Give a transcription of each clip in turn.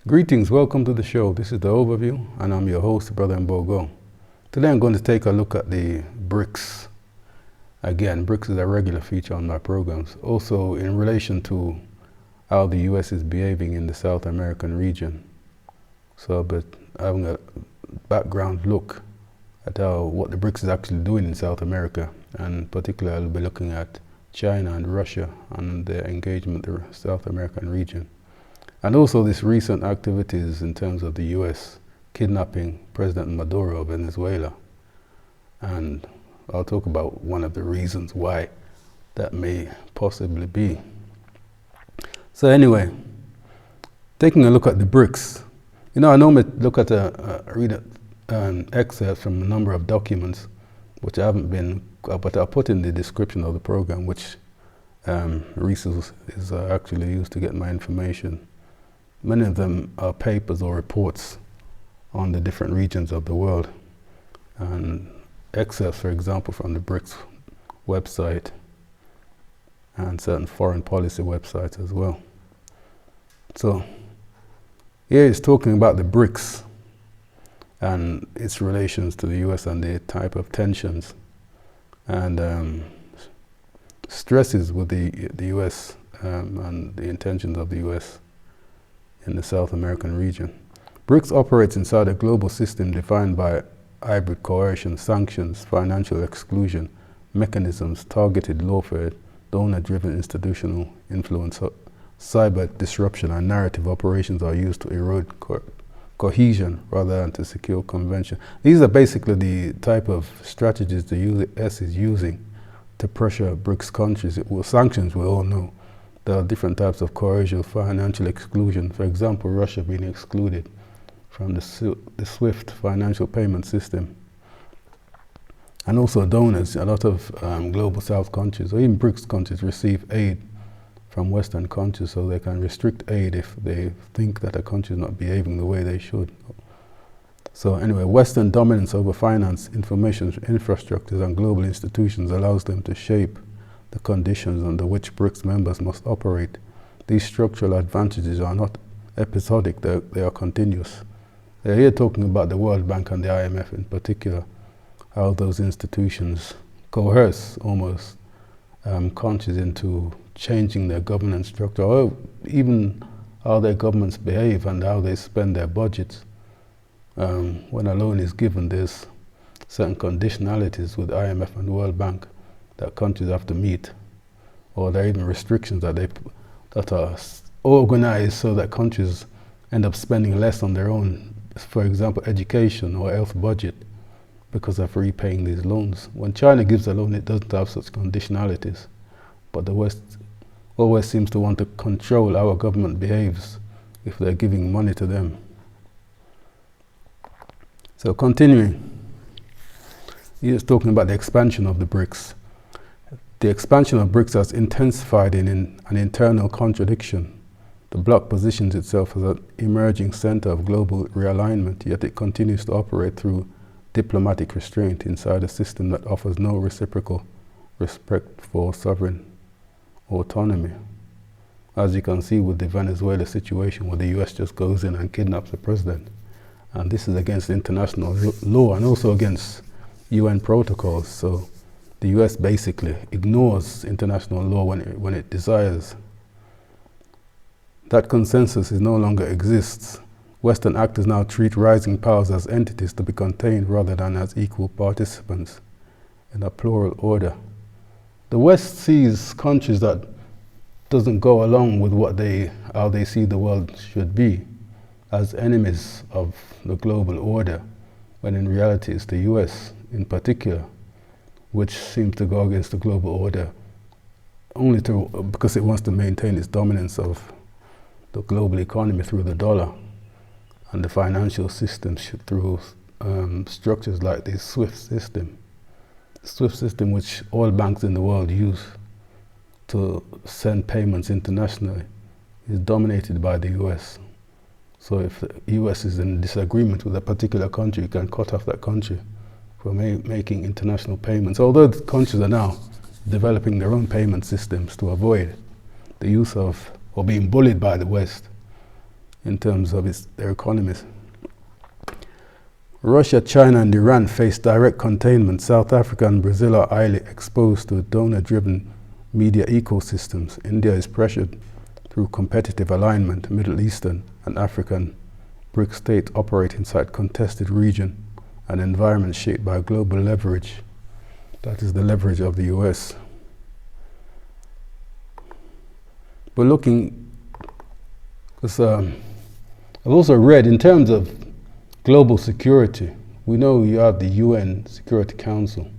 Greetings, welcome to the show. This is the overview, and I'm your host, Brother Mbogo. Today I'm going to take a look at the Brics. Again, Brics is a regular feature on my programs. Also in relation to how the US is behaving in the South American region. So, but having a background look at what the Brics is actually doing in South America, and particularly I'll be looking at China and Russia and their engagement in the South American region. And also this recent activities in terms of the US kidnapping President Maduro of Venezuela. And I'll talk about one of the reasons why that may possibly be. So anyway, taking a look at the Brics. You know, I normally look at read an excerpt from a number of documents, which I haven't been, but I'll put in the description of the program, which resource is actually used to get my information. Many of them are papers or reports on the different regions of the world, and excerpts, for example, from the Brics website and certain foreign policy websites as well. So here it's talking about the Brics and its relations to the US and the type of tensions and stresses with the US and the intentions of the US in the South American region. Brics operates inside a global system defined by hybrid coercion, sanctions, financial exclusion, mechanisms, targeted lawfare, donor-driven institutional influence, cyber disruption, and narrative operations are used to erode cohesion rather than to secure convention. These are basically the type of strategies the US is using to pressure Brics countries. Well, sanctions, we all know. There are different types of coercion, financial exclusion. For example, Russia being excluded from the SWIFT financial payment system. And also donors. A lot of global South countries, or even Brics countries, receive aid from Western countries, so they can restrict aid if they think that a country is not behaving the way they should. So anyway, Western dominance over finance, information infrastructures, and global institutions allows them to shape the conditions under which Brics members must operate. These structural advantages are not episodic, they are continuous. They're here talking about the World Bank and the IMF in particular, how those institutions coerce almost countries into changing their governance structure, or even how their governments behave and how they spend their budgets. When a loan is given, there's certain conditionalities with IMF and World Bank that countries have to meet, or there are even restrictions that are organized so that countries end up spending less on their own, for example, education or health budget, because of repaying these loans. When China gives a loan, it doesn't have such conditionalities, but the West always seems to want to control how a government behaves if they're giving money to them. So continuing, he's talking about the expansion of the Brics. The expansion of Brics has intensified in an internal contradiction. The bloc positions itself as an emerging center of global realignment, yet it continues to operate through diplomatic restraint inside a system that offers no reciprocal respect for sovereign autonomy. As you can see with the Venezuela situation, where the US just goes in and kidnaps the president. And this is against international law and also against UN protocols. So the US basically ignores international law when it desires. That consensus no longer exists. Western actors now treat rising powers as entities to be contained rather than as equal participants in a plural order. The West sees countries that doesn't go along with how they see the world should be as enemies of the global order, when in reality it's the US in particular which seems to go against the global order only because it wants to maintain its dominance of the global economy through the dollar and the financial system through structures like the SWIFT system. The SWIFT system, which all banks in the world use to send payments internationally, is dominated by the US. So if the US is in disagreement with a particular country, you can cut off that country from making international payments. Although the countries are now developing their own payment systems to avoid the use of, or being bullied by the West in terms of their economies. Russia, China, and Iran face direct containment. South Africa and Brazil are highly exposed to donor-driven media ecosystems. India is pressured through competitive alignment. Middle Eastern and African BRIC states operate inside contested region and environment shaped by global leverage. That is the leverage of the US. But looking, because I've also read in terms of global security, we know you have the UN Security Council,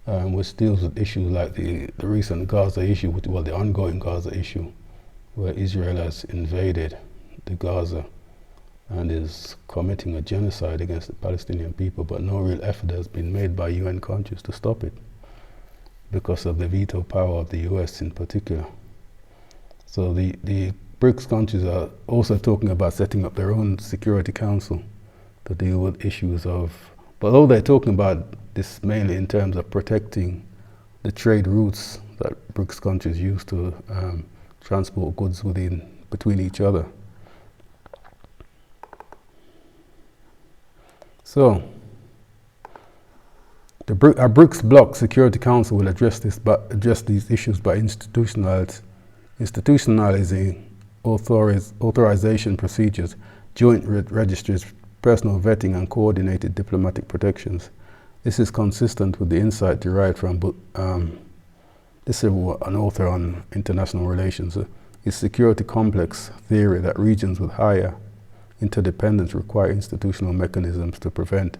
which deals with issues like the recent Gaza issue, well, the ongoing Gaza issue, where Israel has invaded the Gaza and is committing a genocide against the Palestinian people, but no real effort has been made by UN countries to stop it because of the veto power of the US in particular. So the BRICS countries are also talking about setting up their own Security Council to deal with issues of, but although they're talking about this mainly in terms of protecting the trade routes that BRICS countries use to transport goods between each other. So, our BRICS Bloc Security Council will address these issues by institutionalizing authorization procedures, joint registries, personal vetting, and coordinated diplomatic protections. This is consistent with the insight derived from this is an author on international relations. Is security complex theory that regions with higher interdependence require institutional mechanisms to prevent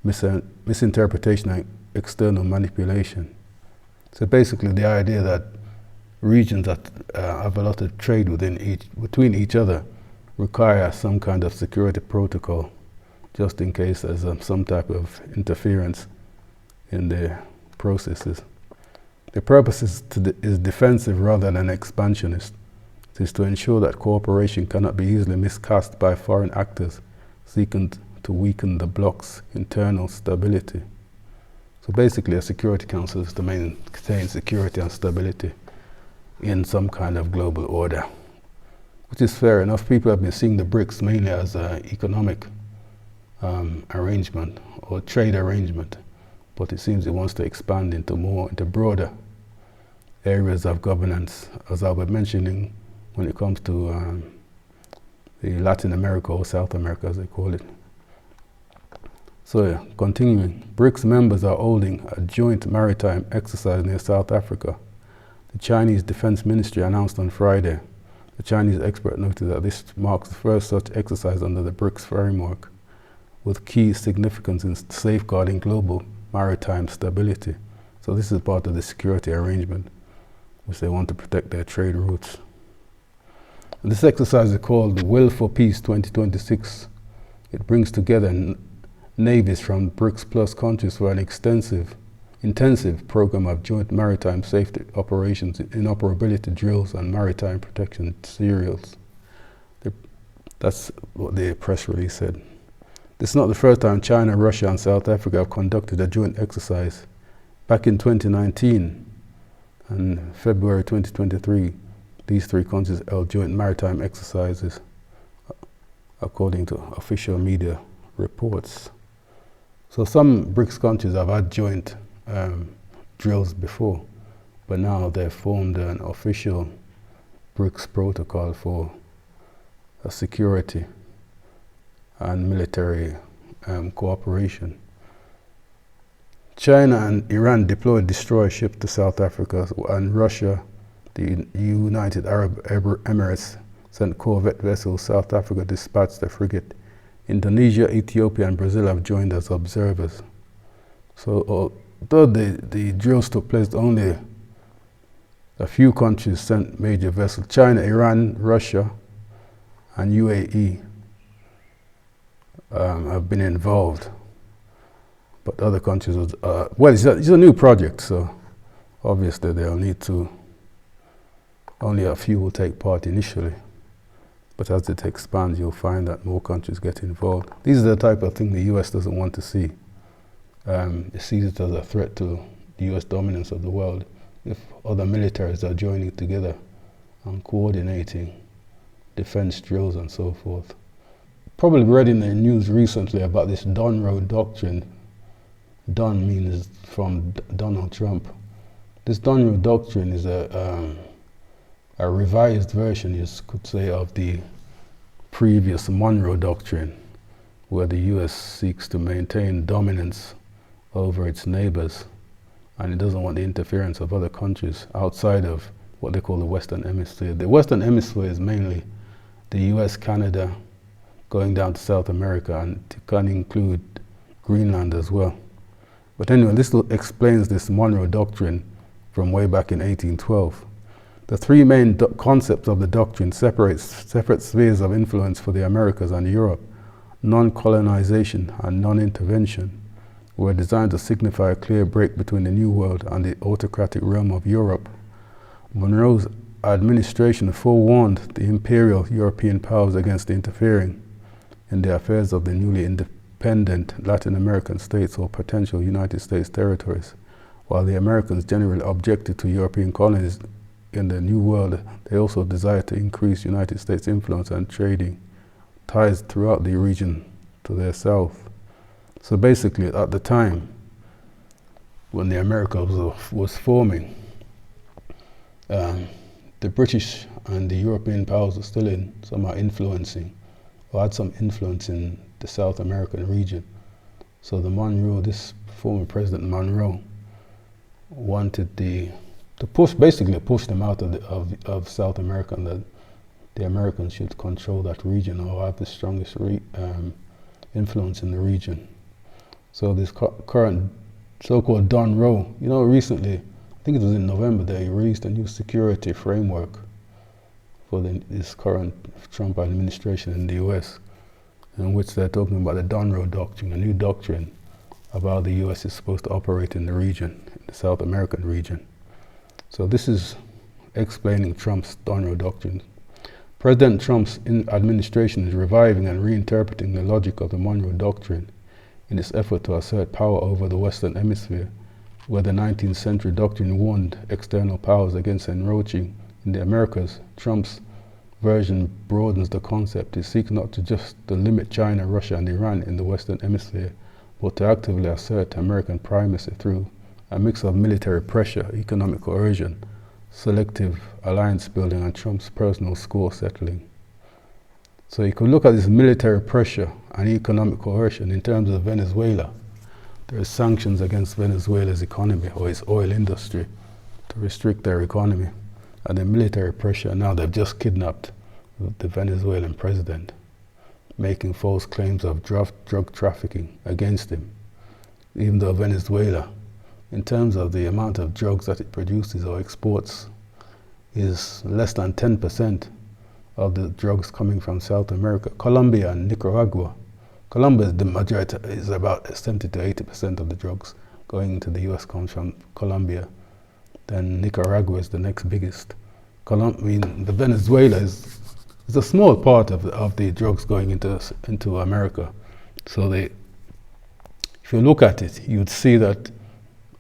misinterpretation and external manipulation. So basically the idea that regions that have a lot of trade between each other require some kind of security protocol just in case there's some type of interference in the processes. The purpose is defensive rather than expansionist. It is to ensure that cooperation cannot be easily miscast by foreign actors seeking to weaken the bloc's internal stability. So basically a Security Council is to maintain security and stability in some kind of global order, which is fair enough. People have been seeing the BRICS mainly as an economic arrangement or trade arrangement, but it seems it wants to expand into broader areas of governance, as I was mentioning when it comes to the Latin America or South America as they call it. So yeah, continuing, BRICS members are holding a joint maritime exercise near South Africa. The Chinese Defense Ministry announced on Friday. The Chinese expert noted that this marks the first such exercise under the BRICS framework, with key significance in safeguarding global maritime stability. So this is part of the security arrangement, which they want to protect their trade routes. And this exercise is called the Will for Peace 2026. It brings together navies from BRICS Plus countries for an intensive program of joint maritime safety operations, interoperability drills, and maritime protection serials. That's what the press release said. This is not the first time China, Russia, and South Africa have conducted a joint exercise. Back in 2019 and February 2023, these three countries held joint maritime exercises, according to official media reports. So some BRICS countries have had joint drills before, but now they've formed an official BRICS protocol for security and military cooperation. China and Iran deployed destroyer ships to South Africa, and Russia, the United Arab Emirates, sent corvette vessels. South Africa dispatched a frigate. Indonesia, Ethiopia, and Brazil have joined as observers. So although the drills took place, only a few countries sent major vessels. China, Iran, Russia, and UAE have been involved. But other countries, well, it's a new project, so obviously they'll need to, only a few will take part initially. But as it expands, you'll find that more countries get involved. These are the type of thing the US doesn't want to see. It sees it as a threat to the US dominance of the world if other militaries are joining together and coordinating defense drills and so forth. Probably read in the news recently about this Donroe Doctrine. Don means from Donald Trump. This Donroe Doctrine is a revised version, you could say, of the previous Monroe Doctrine, where the US seeks to maintain dominance over its neighbors, and it doesn't want the interference of other countries outside of what they call the Western Hemisphere. The Western Hemisphere is mainly the US, Canada, going down to South America, and it can include Greenland as well. But anyway, this explains this Monroe Doctrine from way back in 1812. The three main concepts of the doctrine separate spheres of influence for the Americas and Europe. Non-colonization and non-intervention were designed to signify a clear break between the New World and the autocratic realm of Europe. Monroe's administration forewarned the imperial European powers against interfering in the affairs of the newly independent Latin American states or potential United States territories. While the Americans generally objected to European colonies in the New World, they also desired to increase United States influence and trading ties throughout the region to their south. So basically, at the time when the America was forming, the British and the European powers were still somehow influencing, or had some influence in the South American region. So the Monroe, this former President Monroe, wanted to push them out of South America, and that the Americans should control that region or have the strongest influence in the region. So this current so-called Donroe, recently, I think it was in November, they released a new security framework for this current Trump administration in the US, in which they're talking about the Donroe Doctrine, a new doctrine of how the US is supposed to operate in the region, in the South American region. So this is explaining Trump's Donroe Doctrine. President Trump's administration is reviving and reinterpreting the logic of the Monroe Doctrine in its effort to assert power over the Western Hemisphere, where the 19th century doctrine warned external powers against encroaching in the Americas. Trump's version broadens the concept. It seeks not to just to limit China, Russia, and Iran in the Western Hemisphere, but to actively assert American primacy through a mix of military pressure, economic coercion, selective alliance building, and Trump's personal score settling. So you could look at this military pressure and economic coercion in terms of Venezuela. There are sanctions against Venezuela's economy or its oil industry to restrict their economy. And the military pressure, now they've just kidnapped the Venezuelan president, making false claims of drug trafficking against him. Even though Venezuela, in terms of the amount of drugs that it produces or exports, is less than 10% of the drugs coming from South America. Colombia and Nicaragua. Colombia, the majority, is about 70 to 80% of the drugs going into the US comes from Colombia. Then Nicaragua is the next biggest. The Venezuela is a small part of the drugs going into America. So if you look at it, you'd see that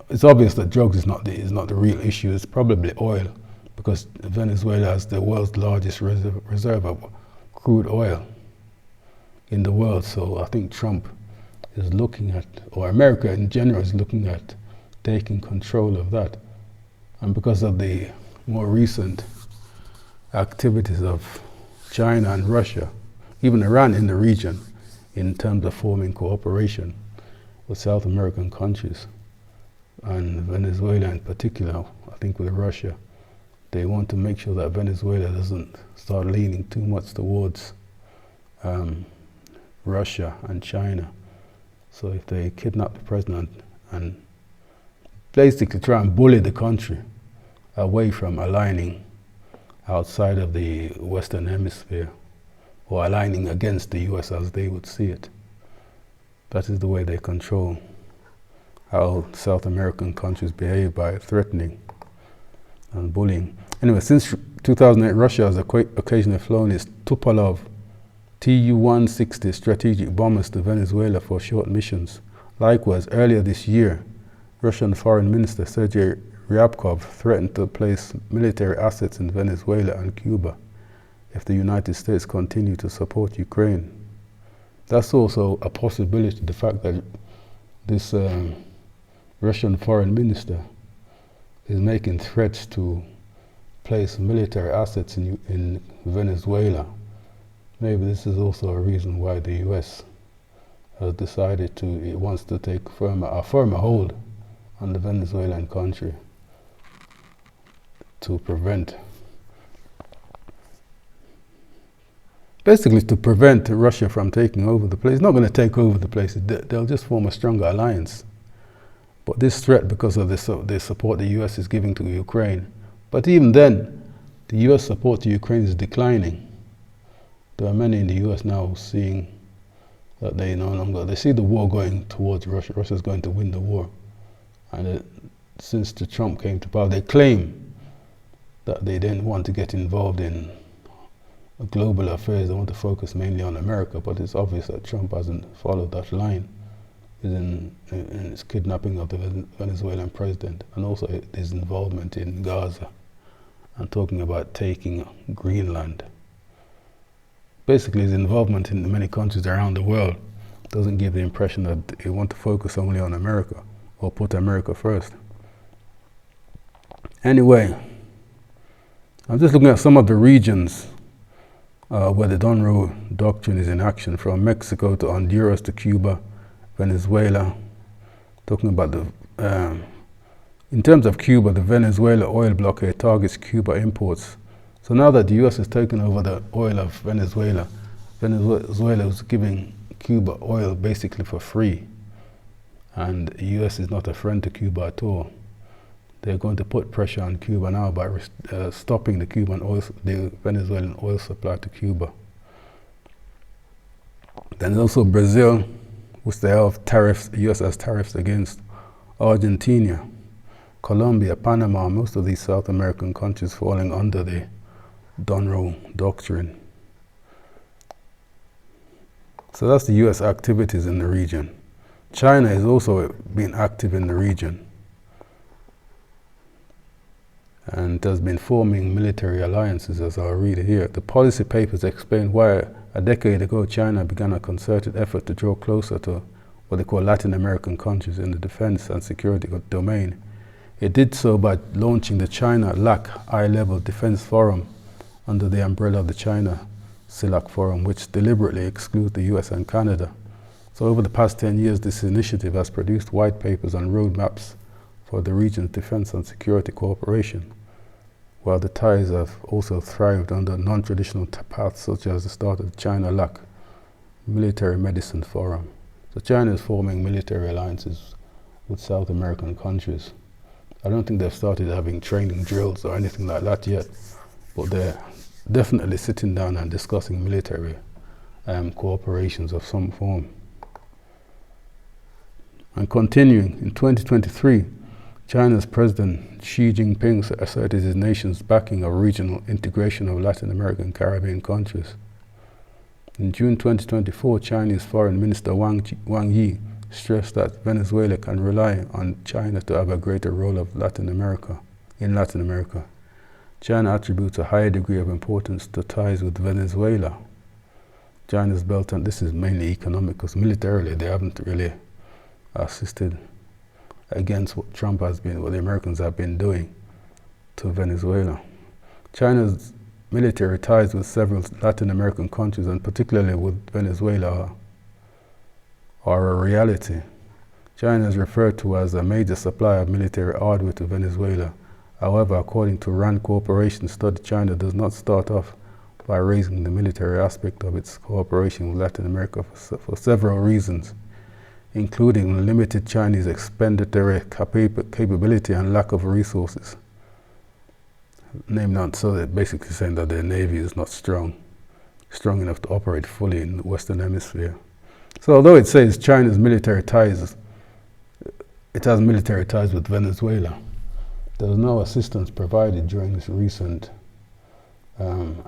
it's obvious that drugs is not the real issue. It's probably oil, because Venezuela has the world's largest reserve of crude oil in the world. So I think Trump is looking at, or America in general is looking at, taking control of that. And because of the more recent activities of China and Russia, even Iran in the region, in terms of forming cooperation with South American countries, and Venezuela in particular, I think with Russia, they want to make sure that Venezuela doesn't start leaning too much towards Russia and China. So if they kidnap the president and basically try and bully the country away from aligning outside of the Western Hemisphere, or aligning against the US as they would see it, that is the way they control how South American countries behave, by threatening and bullying. Anyway, since 2008, Russia has occasionally flown its Tupolev Tu-160 strategic bombers to Venezuela for short missions. Likewise, earlier this year, Russian Foreign Minister Sergei Ryabkov threatened to place military assets in Venezuela and Cuba if the United States continue to support Ukraine. That's also a possibility, the fact that this Russian Foreign Minister is making threats to place military assets in Venezuela. Maybe this is also a reason why the US has decided it wants to take a firmer hold on the Venezuelan country to prevent Russia from taking over the place. It's not going to take over the place, they'll just form a stronger alliance. But this threat, because of the support the US is giving to Ukraine, but even then, the US support to Ukraine is declining. There are many in the US now seeing that they see the war going towards Russia. Russia's going to win the war. And since the Trump came to power, they claim that they didn't want to get involved in global affairs. They want to focus mainly on America, but it's obvious that Trump hasn't followed that line in his kidnapping of the Venezuelan president, and also his involvement in Gaza and talking about taking Greenland. Basically, his involvement in many countries around the world doesn't give the impression that they want to focus only on America or put America first. Anyway, I'm just looking at some of the regions where the Doctrine is in action, from Mexico to Honduras to Cuba, Venezuela. Talking about in terms of Cuba, the Venezuela oil blockade targets Cuba imports. So now that the US has taken over the oil of Venezuela, Venezuela is giving Cuba oil basically for free. And the US is not a friend to Cuba at all. They're going to put pressure on Cuba now by stopping the Venezuelan oil supply to Cuba. Then there's also Brazil, which they have tariffs, the US has tariffs against Argentina, Colombia, Panama, most of these South American countries falling under the Doctrine. So that's the US activities in the region. China has also been active in the region and has been forming military alliances, as I'll read here. The policy papers explain why a decade ago China began a concerted effort to draw closer to what they call Latin American countries in the defense and security domain. It did so by launching the China-LAC High-Level Defense Forum under the umbrella of the China CELAC Forum, which deliberately excludes the US and Canada. So over the past 10 years, this initiative has produced white papers and roadmaps for the region's defense and security cooperation, while the ties have also thrived under non-traditional paths, such as the start of the China-LAC Military Medicine Forum. So China is forming military alliances with South American countries. I don't think they've started having training drills or anything like that yet, but they're definitely sitting down and discussing military cooperations of some form. And continuing, in 2023, China's President Xi Jinping asserted his nation's backing of regional integration of Latin American and Caribbean countries. In June 2024, Chinese Foreign Minister Wang Yi stressed that Venezuela can rely on China to have a greater role in Latin America. China attributes a higher degree of importance to ties with Venezuela. China's belt, and this is mainly economic, because militarily they haven't really assisted against what the Americans have been doing to Venezuela. China's military ties with several Latin American countries, and particularly with Venezuela, are a reality. China is referred to as a major supplier of military hardware to Venezuela. However, according to RAND Corporation study, China does not start off by raising the military aspect of its cooperation with Latin America for several reasons, including limited Chinese expenditure capability and lack of resources. So they're basically saying that their navy is not strong enough to operate fully in the Western Hemisphere. So although it says China's military ties, it has military ties with Venezuela, There was no assistance provided during this recent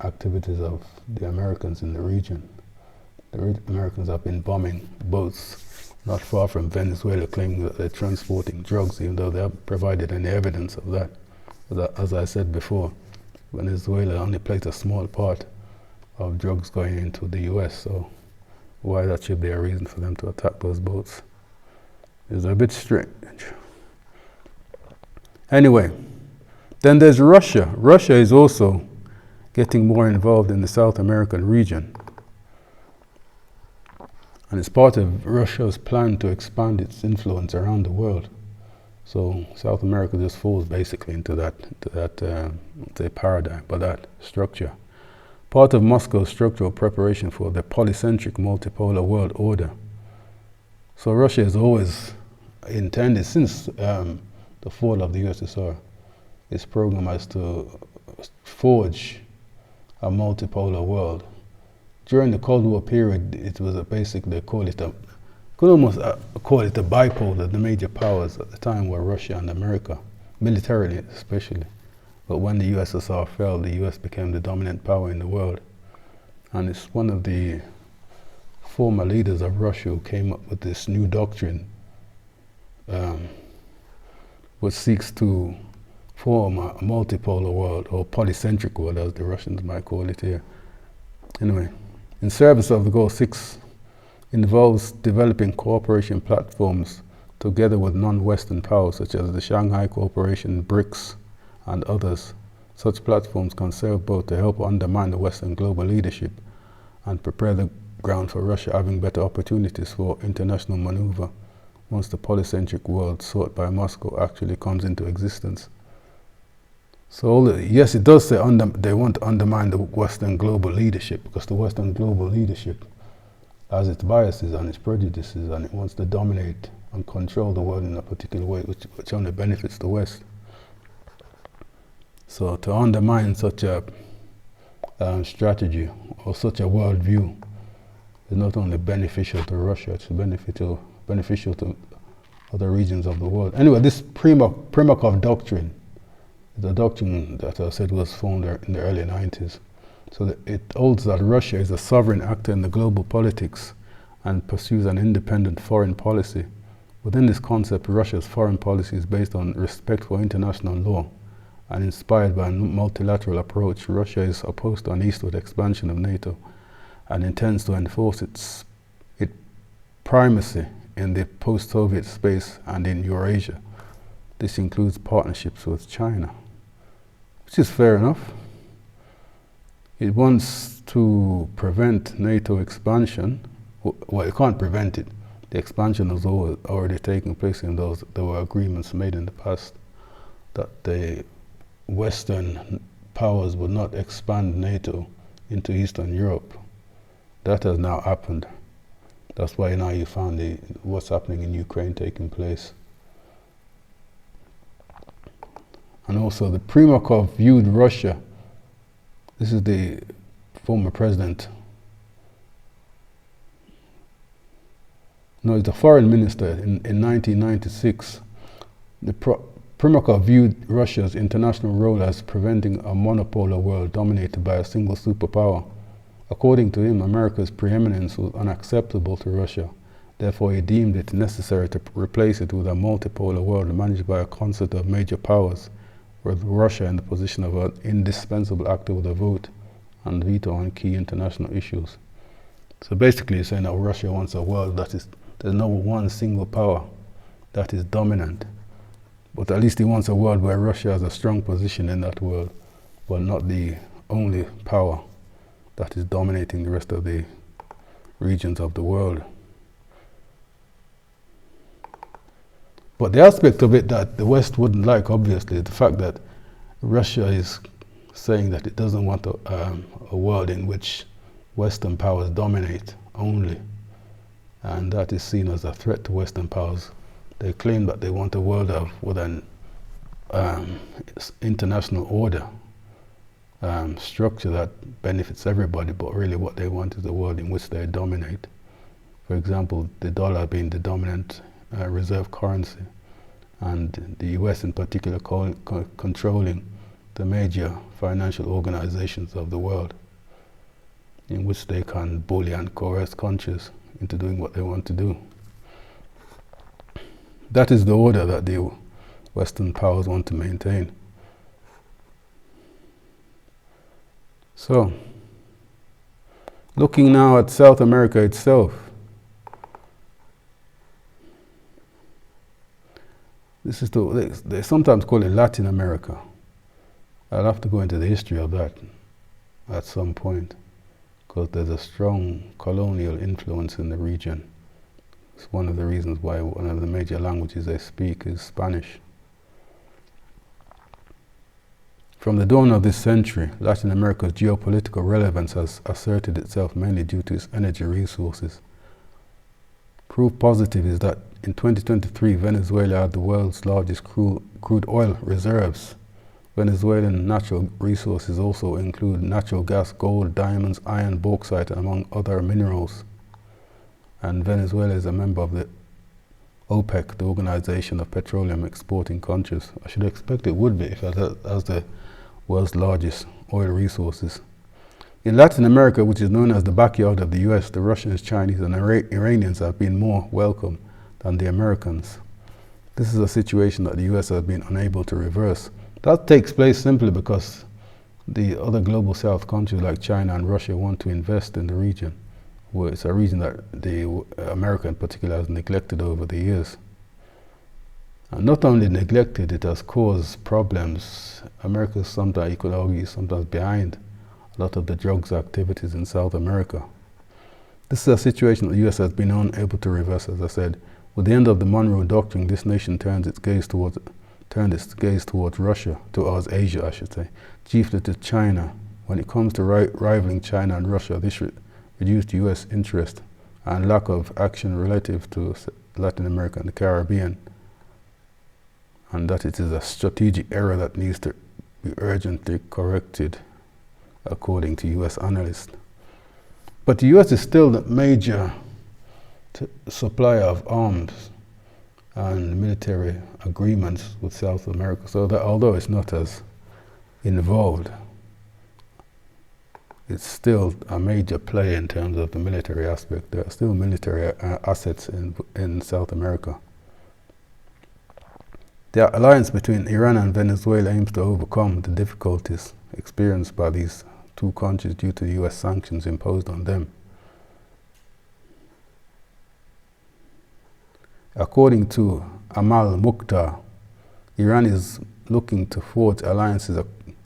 activities of the Americans in the region. The Americans have been bombing boats not far from Venezuela, claiming that they're transporting drugs, even though they haven't provided any evidence of that. As I said before, Venezuela only plays a small part of drugs going into the US, so why that should be a reason for them to attack those boats is a bit strange. Anyway, then there's Russia. Russia is also getting more involved in the South American region. And it's part of Russia's plan to expand its influence around the world. So South America just falls basically into that say paradigm, but that structure. Part of Moscow's structural preparation for the polycentric multipolar world order. So Russia has always intended, since the fall of the USSR, its program as to forge a multipolar world. During the Cold War period, it was basically could almost call it a bipolar. The major powers at the time were Russia and America, militarily especially. But when the USSR fell, the US became the dominant power in the world. And it's one of the former leaders of Russia who came up with this new doctrine, which seeks to form a multipolar world, or polycentric world, as the Russians might call it here. Anyway, in service of the goal 6, involves developing cooperation platforms together with non-Western powers such as the Shanghai Cooperation, Brics, and others. Such platforms can serve both to help undermine the Western global leadership and prepare the ground for Russia having better opportunities for international maneuver once the polycentric world sought by Moscow actually comes into existence. So yes, it does say they want to undermine the Western global leadership, because the Western global leadership has its biases and its prejudices, and it wants to dominate and control the world in a particular way, which only benefits the West. So to undermine such a strategy or such a worldview is not only beneficial to Russia, it's beneficial to other regions of the world. Anyway, this Primakov Doctrine, the doctrine that I said was formed in the early 90s. So it holds that Russia is a sovereign actor in the global politics and pursues an independent foreign policy. Within this concept, Russia's foreign policy is based on respect for international law and inspired by a multilateral approach. Russia is opposed to an eastward expansion of NATO and intends to enforce its primacy in the post-Soviet space and in Eurasia. This includes partnerships with China, which is fair enough. It wants to prevent NATO expansion. Well, it can't prevent it. The expansion has already taken place in those. There were agreements made in the past that the Western powers would not expand NATO into Eastern Europe. That has now happened. That's why now you found what's happening in Ukraine taking place. And also the Primakov viewed Russia, this is the former president, no, he's the foreign minister in 1996. Primakov viewed Russia's international role as preventing a monopolar world dominated by a single superpower. According to him, America's preeminence was unacceptable to Russia. Therefore, he deemed it necessary to replace it with a multipolar world managed by a concert of major powers, with Russia in the position of an indispensable actor with a vote and veto on key international issues. So basically, he's saying that Russia wants a world there's no one single power that is dominant. But at least he wants a world where Russia has a strong position in that world, but not the only power that is dominating the rest of the regions of the world. But the aspect of it that the West wouldn't like, obviously, is the fact that Russia is saying that it doesn't want a world in which Western powers dominate only. And that is seen as a threat to Western powers. They claim that they want a world with an international order structure that benefits everybody, but really what they want is a world in which they dominate. For example, the dollar being the dominant reserve currency, and the US in particular controlling the major financial organizations of the world, in which they can bully and coerce countries into doing what they want to do. That is the order that the Western powers want to maintain. So, looking now at South America itself, this is they sometimes call it Latin America. I'll have to go into the history of that at some point, because there's a strong colonial influence in the region. It's one of the reasons why one of the major languages they speak is Spanish. From the dawn of this century, Latin America's geopolitical relevance has asserted itself mainly due to its energy resources. Proof positive is that in 2023, Venezuela had the world's largest crude oil reserves. Venezuelan natural resources also include natural gas, gold, diamonds, iron, bauxite, among other minerals. And Venezuela is a member of the OPEC, the Organization of Petroleum Exporting Countries. I should expect it would be if it has the world's largest oil resources. In Latin America, which is known as the backyard of the US, the Russians, Chinese, and Iranians have been more welcome than the Americans. This is a situation that the US has been unable to reverse. That takes place simply because the other global south countries like China and Russia want to invest in the region, where it's a region that the America in particular has neglected over the years. And not only neglected, it has caused problems. America is sometimes, you could argue, sometimes behind a lot of the drugs activities in South America. This is a situation that the US has been unable to reverse, as I said. With the end of the Monroe Doctrine, this nation turned its gaze towards Russia, towards Asia, I should say, chiefly to China. When it comes to rivaling China and Russia, this reduced US interest and lack of action relative to Latin America and the Caribbean, and that it is a strategic error that needs to be urgently corrected, according to US analysts. But the US is still the major supplier of arms and military agreements with South America, so that although it's not as involved, it's still a major player in terms of the military aspect. There are still military assets in South America. The alliance between Iran and Venezuela aims to overcome the difficulties experienced by these two countries due to US sanctions imposed on them. According to Amal Mukhtar, Iran is looking to forge alliances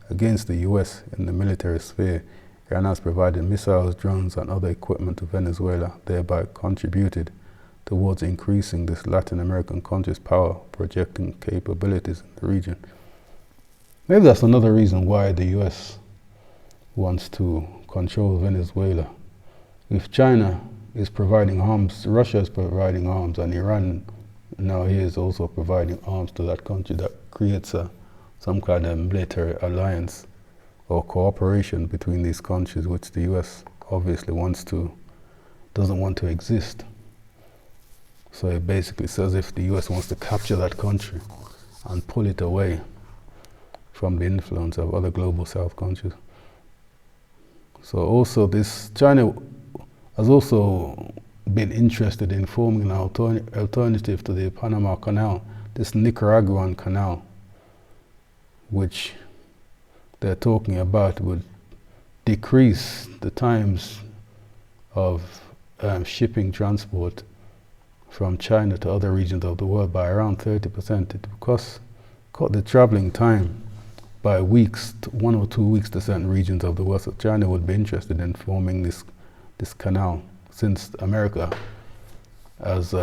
against the US in the military sphere. Iran has provided missiles, drones, and other equipment to Venezuela, thereby contributed towards increasing this Latin American country's power projecting capabilities in the region. Maybe that's another reason why the US wants to control Venezuela. If China is providing arms, Russia is providing arms, and Iran now is also providing arms to that country, that creates some kind of military alliance or cooperation between these countries, which the US obviously doesn't want to exist. So it basically says if the US wants to capture that country and pull it away from the influence of other global south countries. So also China has also been interested in forming an alternative to the Panama Canal, this Nicaraguan canal, which they're talking about would decrease the times of shipping transport from China to other regions of the world by around 30%. It would cut the traveling time by weeks, 1 or 2 weeks to certain regions of the world. So China would be interested in forming this canal, since America has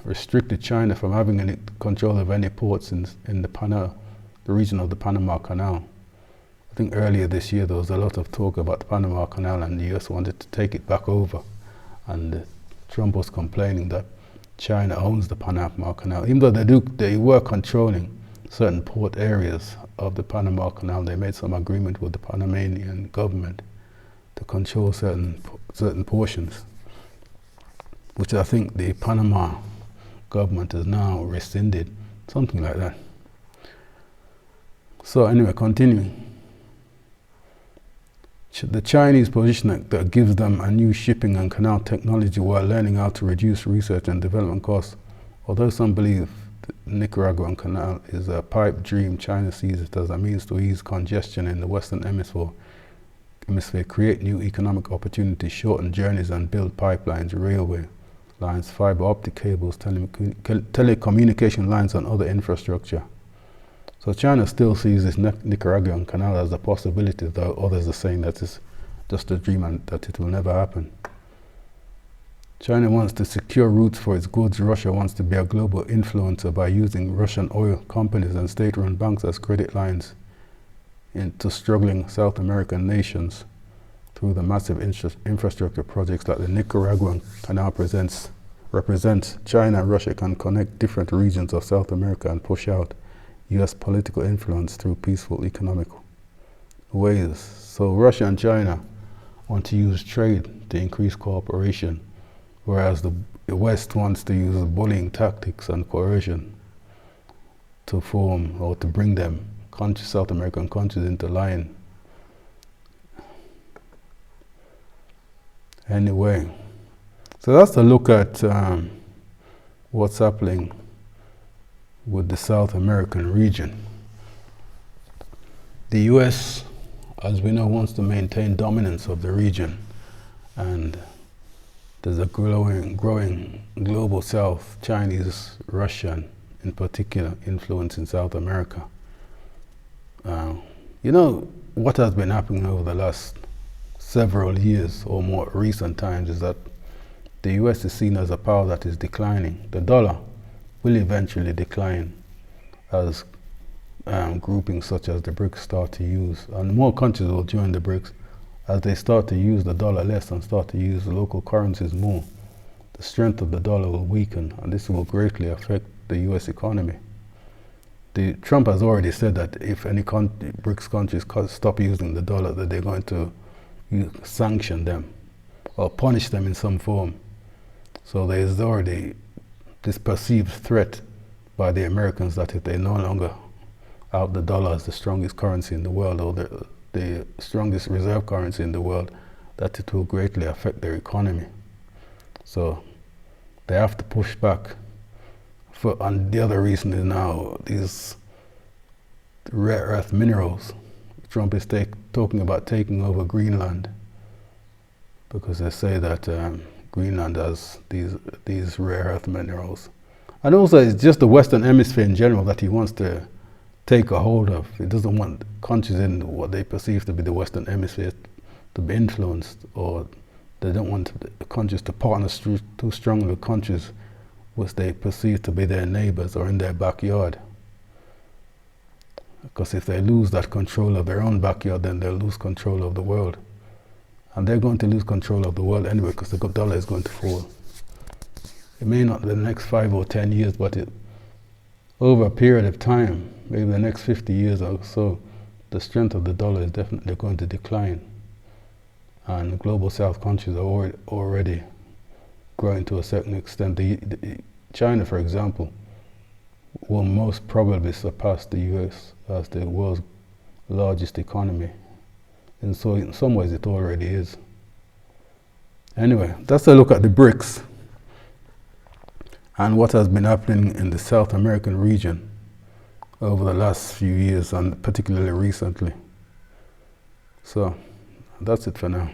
restricted China from having any control of any ports in the region of the Panama Canal. I think earlier this year there was a lot of talk about the Panama Canal, and the US wanted to take it back over, and Trump was complaining that China owns the Panama Canal. Even though they were controlling certain port areas of the Panama Canal, they made some agreement with the Panamanian government to control certain portions, which I think the Panama government has now rescinded. something like that. So anyway, continuing. The Chinese position that gives them a new shipping and canal technology while learning how to reduce research and development costs. Although some believe the Nicaraguan canal is a pipe dream, China sees it as a means to ease congestion in the Western Hemisphere, create new economic opportunities, shorten journeys and build pipelines, railway lines, fiber optic cables, telecommunication lines and other infrastructure. So China still sees this Nicaraguan canal as a possibility, though others are saying that it's just a dream and that it will never happen. China wants to secure routes for its goods. Russia wants to be a global influencer by using Russian oil companies and state-run banks as credit lines into struggling South American nations through the massive infrastructure projects that the Nicaraguan canal represents. China and Russia can connect different regions of South America and push out U.S. political influence through peaceful economic ways. So Russia and China want to use trade to increase cooperation, whereas the West wants to use bullying tactics and coercion to form or to bring them South American countries into line. Anyway, so that's a look at what's happening with the South American region. The US, as we know, wants to maintain dominance of the region, and there's a growing global South, Chinese, Russian in particular, influence in South America. You know, what has been happening over the last several years or more recent times is that the US is seen as a power that is declining. The dollar will eventually decline as groupings such as the Brics start to use, and more countries will join the Brics as they start to use the dollar less and start to use local currencies more. The strength of the dollar will weaken, and this will greatly affect the US economy. Trump has already said that if any Brics countries stop using the dollar, that they're going to sanction them or punish them in some form. So there is already this perceived threat by the Americans that if they no longer out the dollar as the strongest currency in the world, or the strongest reserve currency in the world, that it will greatly affect their economy. So they have to push back. And the other reason is now these rare earth minerals. Trump is talking about taking over Greenland, because they say that Greenland has these rare earth minerals. And also it's just the Western Hemisphere in general that he wants to take a hold of. He doesn't want countries in what they perceive to be the Western Hemisphere to be influenced, or they don't want countries to partner too strongly with countries which they perceive to be their neighbors or in their backyard. Because if they lose that control of their own backyard, then they'll lose control of the world. And they're going to lose control of the world anyway, because the dollar is going to fall. It may not in the next 5 or 10 years, but over a period of time, maybe the next 50 years or so, the strength of the dollar is definitely going to decline. And the global South countries are already growing to a certain extent. China, for example, will most probably surpass the US as the world's largest economy. And so in some ways it already is. Anyway, that's a look at the Brics and what has been happening in the South American region over the last few years, and particularly recently. So that's it for now.